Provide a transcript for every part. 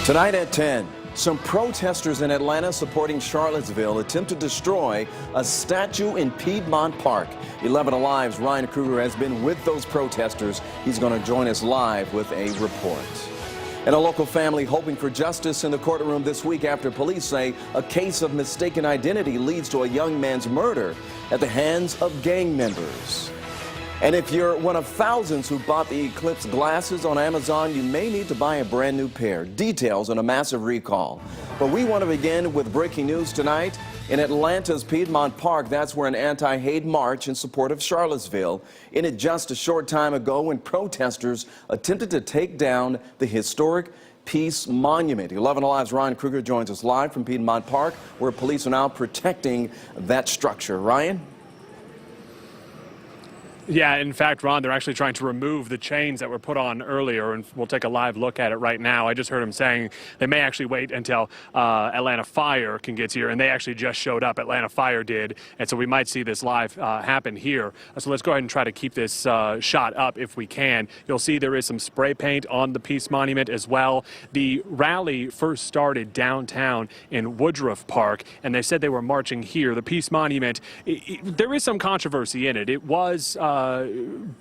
Tonight at 10, some protesters in Atlanta supporting Charlottesville attempt to destroy a statue in Piedmont Park. 11 Alive's Ryan Kruger has been with those protesters. He's going to join us live with a report. And a local family hoping for justice in the courtroom this week after police say a case of mistaken identity leads to a young man's murder at the hands of gang members. And if you're one of thousands who bought the Eclipse glasses on Amazon, you may need to buy a brand new pair. Details on a massive recall. But we want to begin with breaking news tonight. In Atlanta's Piedmont Park, that's where an anti-hate march in support of Charlottesville ended just a short time ago when protesters attempted to take down the historic Peace Monument. 11 Alive's Ryan Kruger joins us live from Piedmont Park, where police are now protecting that structure. Ryan? Yeah, in fact, Ron, they're actually trying to remove the chains that were put on earlier, and we'll take a live look at it right now. I just heard him saying they may actually wait until Atlanta Fire can get here, and they actually just showed up. Atlanta Fire did, and so we might see this live happen here. So let's go ahead and try to keep this shot up if we can. You'll see there is some spray paint on the Peace Monument as well. The rally first started downtown in Woodruff Park, and they said they were marching here. The Peace Monument, there is some controversy in it. It was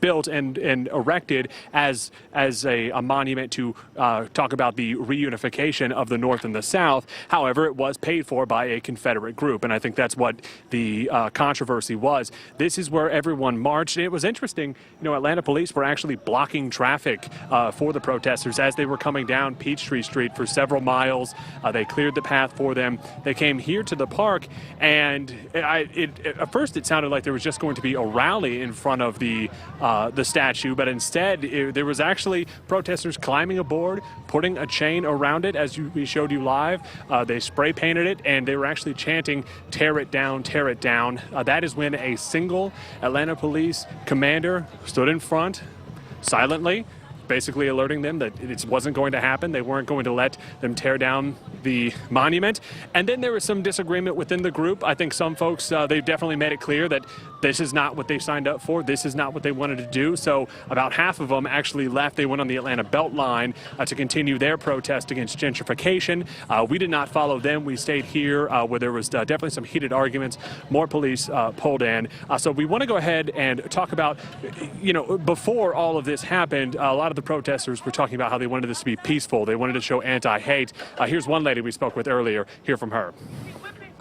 built and erected as a monument to talk about the reunification of the North and the South. However, it was paid for by a Confederate group, and I think that's what the controversy was. This is where everyone marched. It was interesting. You know, Atlanta police were actually blocking traffic for the protesters as they were coming down Peachtree Street for several miles. They cleared the path for them. They came here to the park, and at first it sounded like there was just going to be a rally in front of the statue, but instead there was actually protesters climbing aboard, putting a chain around it, as we showed you live. They spray painted it, and they were actually chanting, "Tear it down, tear it down." That is when a single Atlanta police commander stood in front silently, basically alerting them that it wasn't going to happen. They weren't going to let them tear down the monument. And then there was some disagreement within the group. I think some folks, they definitely made it clear that this is not what they signed up for. This is not what they wanted to do. So about half of them actually left. They went on the Atlanta Beltline to continue their protest against gentrification. We did not follow them. We stayed here where there was definitely some heated arguments. More police pulled in. So we want to go ahead and talk about, you know, before all of this happened, a lot of the protesters were talking about how they wanted this to be peaceful. They wanted to show anti-hate. Here's one lady we spoke with earlier. Hear from her.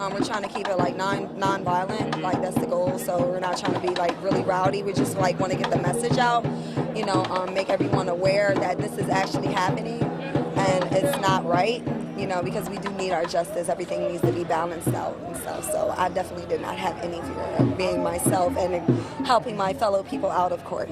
We're trying to keep it like non-violent, like that's the goal. So we're not trying to be like really rowdy. We just like want to get the message out, you know, make everyone aware that this is actually happening and it's not right, you know, because we do need our justice. Everything needs to be balanced out and stuff. So I definitely did not have any fear of being myself and helping my fellow people out of court.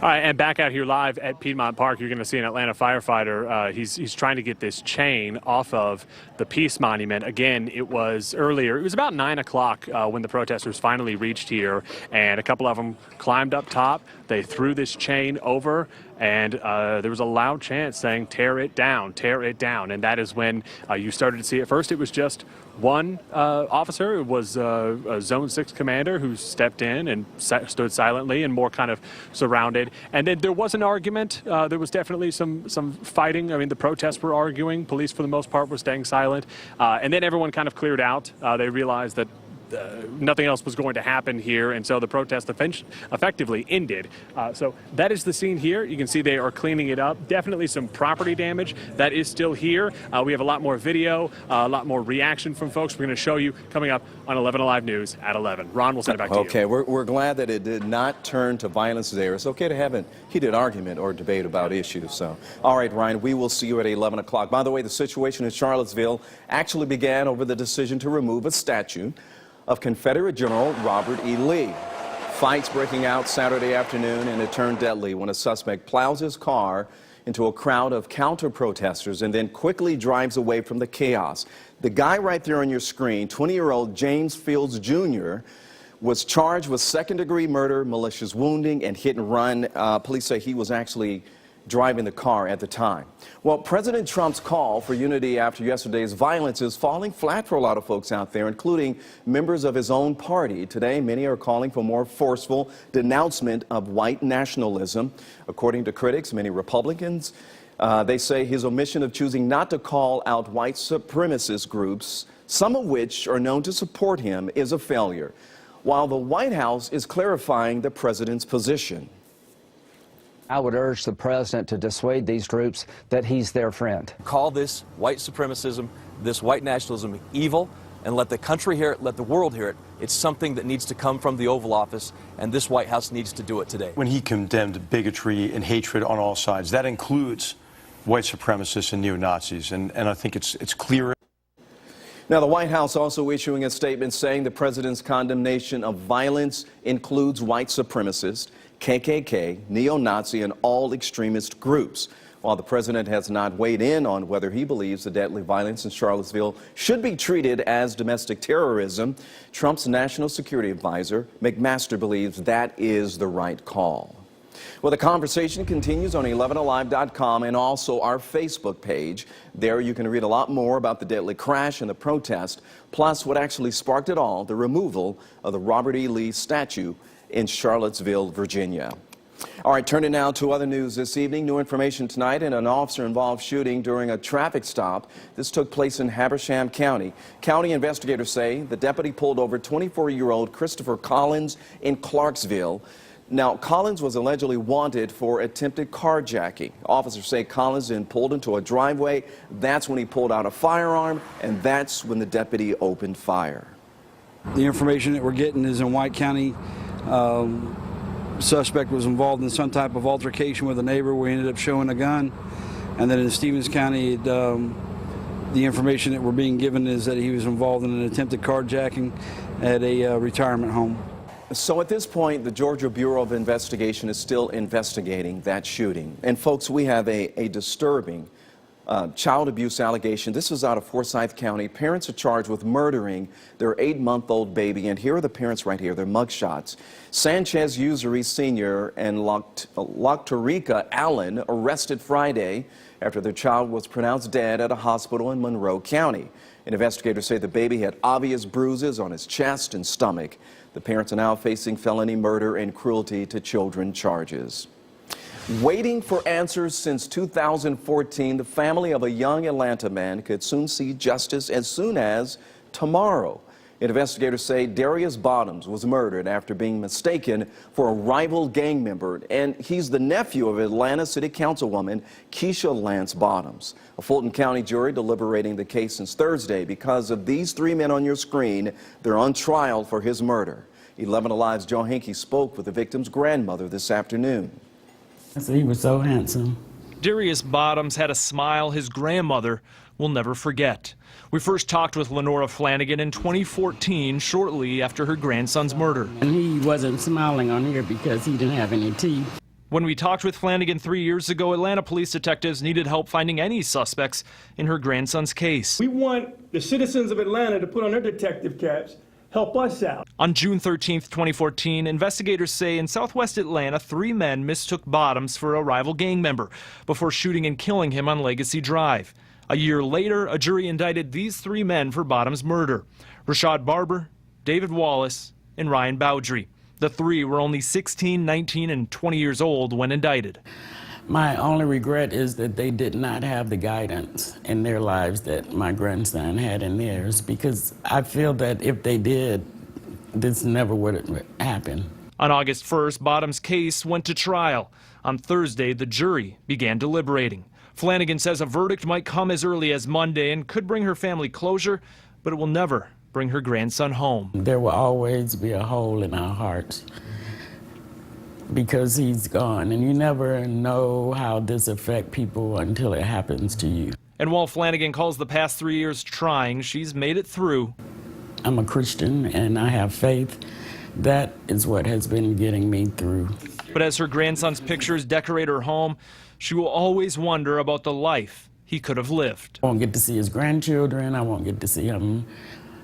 All right, and back out here live at Piedmont Park, you're going to see an Atlanta firefighter. He's trying to get this chain off of the Peace Monument. Again, it was earlier. It was about 9 o'clock when the protesters finally reached here, and a couple of them climbed up top. They threw this chain over, and there was a loud chant saying, "Tear it down, tear it down." And that is when you started to see it. First, it was just one officer. It was a Zone 6 commander who stepped in and stood silently and more kind of surrounded. And then there was an argument. There was definitely some fighting. I mean, the protests were arguing. Police, for the most part, were staying silent. And then everyone kind of cleared out. They realized that nothing else was going to happen here, and so the protest effectively ended. So that is the scene here. You can see they are cleaning it up. Definitely some property damage that is still here. We have a lot more video, a lot more reaction from folks. We're going to show you coming up on 11 Alive News at 11. Ron, we'll send it back to you. Okay, we're glad that it did not turn to violence there. It's okay to have a heated argument or debate about issues. So, all right, Ryan, we will see you at 11 o'clock. By the way, the situation in Charlottesville actually began over the decision to remove a statue of Confederate General Robert E. Lee. Fights breaking out Saturday afternoon, and it turned deadly when a suspect plows his car into a crowd of counter-protesters and then quickly drives away from the chaos. The guy right there on your screen, 20-year-old James Fields Jr., was charged with second-degree murder, malicious wounding, and hit and run. Police say he was actually driving the car at the time. Well, President Trump's call for unity after yesterday's violence is falling flat for a lot of folks out there, including members of his own party. Today, many are calling for more forceful denouncement of white nationalism. According to critics, many Republicans, they say his omission of choosing not to call out white supremacist groups, some of which are known to support him, is a failure, while the White House is clarifying the president's position. I would urge the president to dissuade these groups that he's their friend. Call this white supremacism, this white nationalism evil, and let the country hear it, let the world hear it. It's something that needs to come from the Oval Office, and this White House needs to do it today. When he condemned bigotry and hatred on all sides, that includes white supremacists and neo-Nazis, and I think it's clear. Now, the White House also issuing a statement saying the president's condemnation of violence includes white supremacists, KKK, neo-Nazi, and all extremist groups. While the president has not weighed in on whether he believes the deadly violence in Charlottesville should be treated as domestic terrorism, Trump's national security advisor, McMaster, believes that is the right call. Well, the conversation continues on 11alive.com and also our Facebook page. There you can read a lot more about the deadly crash and the protest, plus what actually sparked it all, the removal of the Robert E. Lee statue in Charlottesville, Virginia. All right, turning now to other news this evening. New information tonight in an officer-involved shooting during a traffic stop. This took place in Habersham County. County investigators say the deputy pulled over 24-year-old Christopher Collins in Clarksville. Now, Collins was allegedly wanted for attempted carjacking. Officers say Collins then pulled into a driveway. That's when he pulled out a firearm, and that's when the deputy opened fire. The information that we're getting is in White County. Suspect was involved in some type of altercation with a neighbor where he ended up showing a gun. And then in Stevens County, the information that we're being given is that he was involved in an attempted carjacking at a retirement home. So at this point, the Georgia Bureau of Investigation is still investigating that shooting. And folks, we have a disturbing child abuse allegation. This is out of Forsyth County. Parents are charged with murdering their 8-month-old baby. And here are the parents right here, their mugshots. Sanchez Usuri Sr. and Loctorica Allen arrested Friday after their child was pronounced dead at a hospital in Monroe County. And investigators say the baby had obvious bruises on his chest and stomach. The parents are now facing felony murder and cruelty to children charges. Waiting for answers since 2014, the family of a young Atlanta man could soon see justice as soon as tomorrow. Investigators say Darius Bottoms was murdered after being mistaken for a rival gang member, and he's the nephew of Atlanta City Councilwoman Keisha Lance Bottoms. A Fulton County jury deliberating the case since Thursday. Because of these 3 men on your screen, they're on trial for his murder. 11 Alive's Joe Henke spoke with the victim's grandmother this afternoon. He was so handsome. Darius Bottoms had a smile his grandmother will never forget. We first talked with Lenora Flanagan in 2014, shortly after her grandson's murder. And he wasn't smiling on here because he didn't have any teeth. When we talked with Flanagan 3 years ago, Atlanta police detectives needed help finding any suspects in her grandson's case. We want the citizens of Atlanta to put on their detective caps, help us out. On June 13, 2014, investigators say in southwest Atlanta, 3 men mistook Bottoms for a rival gang member before shooting and killing him on Legacy Drive. A year later, a jury indicted these 3 men for Bottoms' murder: Rashad Barber, David Wallace, and Ryan Bowdry. The 3 were only 16, 19, and 20 years old when indicted. My only regret is that they did not have the guidance in their lives that my grandson had in theirs, because I feel that if they did, this never would have happened. On August 1st, Bottoms' case went to trial. On Thursday, the jury began deliberating. Flanagan says a verdict might come as early as Monday and could bring her family closure, but it will never bring her grandson home. There will always be a hole in our hearts because he's gone, and you never know how this affects people until it happens to you. And while Flanagan calls the past 3 years trying, she's made it through. I'm a Christian and I have faith. That is what has been getting me through. But as her grandson's pictures decorate her home, she will always wonder about the life he could have lived. I won't get to see his grandchildren. I won't get to see him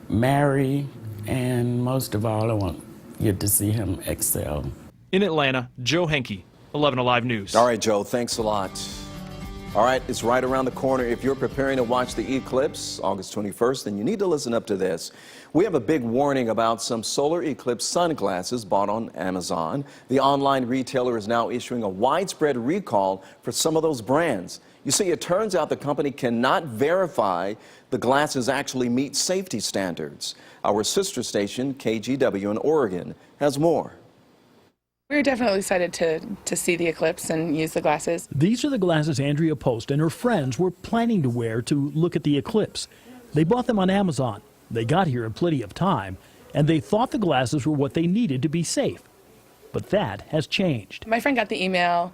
marry. And most of all, I won't get to see him excel. In Atlanta, Joe Henke, 11 Alive News. All right, Joe, thanks a lot. All right, it's right around the corner. If you're preparing to watch the eclipse, August 21st, then you need to listen up to this. We have a big warning about some solar eclipse sunglasses bought on Amazon. The online retailer is now issuing a widespread recall for some of those brands. You see, it turns out the company cannot verify the glasses actually meet safety standards. Our sister station, KGW in Oregon, has more. We're definitely excited to see the eclipse and use the glasses. These are the glasses Andrea Post and her friends were planning to wear to look at the eclipse. They bought them on Amazon. They got here in plenty of time, and they thought the glasses were what they needed to be safe. But that has changed. My friend got the email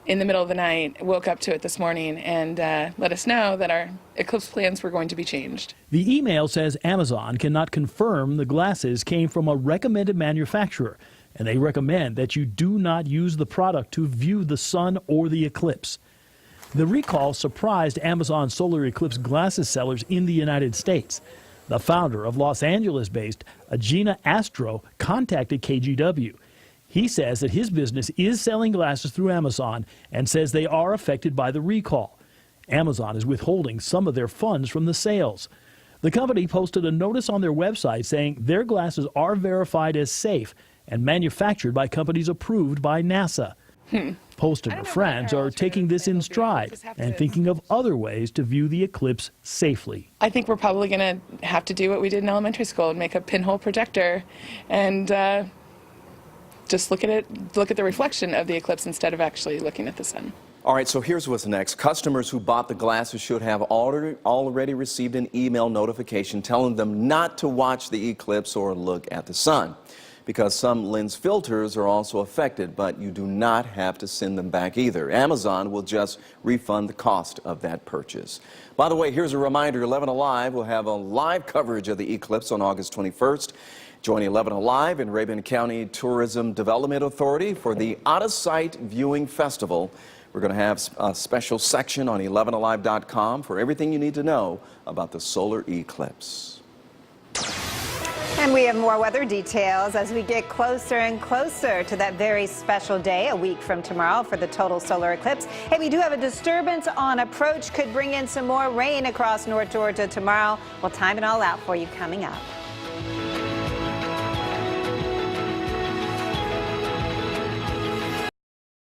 in the middle of the night, woke up to it this morning, and let us know that our eclipse plans were going to be changed. The email says Amazon cannot confirm the glasses came from a recommended manufacturer, and they recommend that you do not use the product to view the sun or the eclipse. The recall surprised Amazon solar eclipse glasses sellers in the United States. The founder of Los Angeles-based Agena Astro contacted KGW. He says that his business is selling glasses through Amazon and says they are affected by the recall. Amazon is withholding some of their funds from the sales. The company posted a notice on their website saying their glasses are verified as safe and manufactured by companies approved by NASA. Post and her friends are taking this in stride and thinking of other ways to view the eclipse safely. I think we're probably going to have to do what we did in elementary school and make a pinhole projector and just look at the reflection of the eclipse instead of actually looking at the sun. All right, so here's what's next. Customers who bought the glasses should have already received an email notification telling them not to watch the eclipse or look at the sun, because some lens filters are also affected, but you do not have to send them back either. Amazon will just refund the cost of that purchase. By the way, here's a reminder, 11 Alive will have a live coverage of the eclipse on August 21st. Join 11 Alive and Rabun County Tourism Development Authority for the Out-of-Sight Viewing Festival. We're going to have a special section on 11alive.com for everything you need to know about the solar eclipse. And we have more weather details as we get closer and closer to that very special day, a week from tomorrow, for the total solar eclipse. Hey, we do have a disturbance on approach, could bring in some more rain across North Georgia tomorrow. We'll time it all out for you coming up.